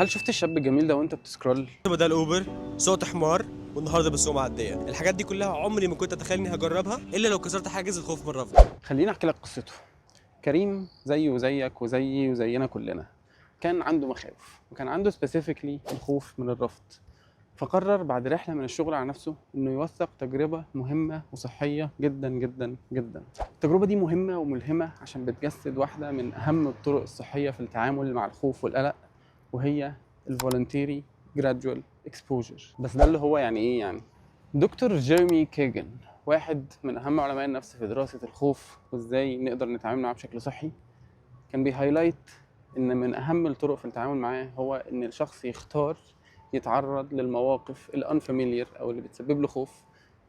هل شفت الشاب الجميل ده وانت بتسكرول؟ بدل اوبر سوقت حمار والنهارده بسوق معديه. الحاجات دي كلها عمري ما كنت اتخيل اني هجربها الا لو كسرت حاجز الخوف من الرفض. خليني احكي لك قصته. كريم زيه وزيك وزيي وزينا كلنا، كان عنده مخاوف، وكان عنده سبيسيفيكلي الخوف من الرفض. فقرر بعد رحلة من الشغل على نفسه انه يوثق تجربة مهمة وصحية جدا جدا جدا. التجربة دي مهمة وملهمة عشان بتجسد واحدة من اهم الطرق الصحية في التعامل مع الخوف والقلق، وهي الفولنتيري جرادوال اكسبوجر. بس ده اللي هو يعني ايه يعني؟ دكتور جيرمي كيجن، واحد من اهم علماء النفس في دراسة الخوف وازاي نقدر نتعامل معاه بشكل صحي، كان بيهايلايت ان من اهم الطرق في التعامل معاه هو ان الشخص يختار يتعرض للمواقف الانفاميليير او اللي بتسبب له خوف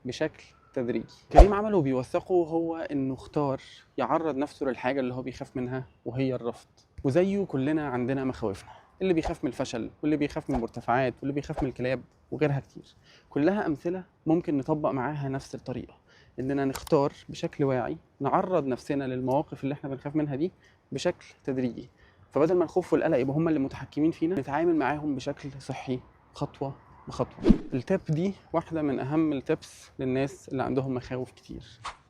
بشكل تدريجي. كريم عمله بيوثقه هو انه اختار يعرض نفسه للحاجة اللي هو بيخاف منها، وهي الرفض. وزيه كلنا عندنا مخاوفنا، اللي بيخاف من الفشل، واللي بيخاف من المرتفعات، واللي بيخاف من الكلاب، وغيرها كتير. كلها امثلة ممكن نطبق معاها نفس الطريقة، اننا نختار بشكل واعي نعرض نفسنا للمواقف اللي احنا بنخاف منها دي بشكل تدريجي. فبدل ما الخوف والقلق يبقوا هم اللي متحكمين فينا، نتعامل معاهم بشكل صحي خطوة بخطوة. التيب دي واحدة من أهم التيبس للناس اللي عندهم مخاوف كتير،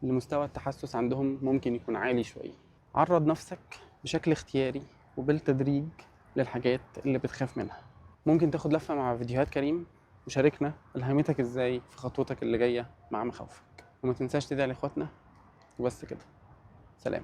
اللي مستوى التحسس عندهم ممكن يكون عالي شوية. عرض نفسك بشكل اختياري وبالتدريج للحاجات اللي بتخاف منها. ممكن تاخد لفة مع فيديوهات كريم وشاركنا ألهمتك إزاي في خطوتك اللي جاية مع مخاوفك. وما تنساش تدعي لإخواتنا. وبس كده، سلام.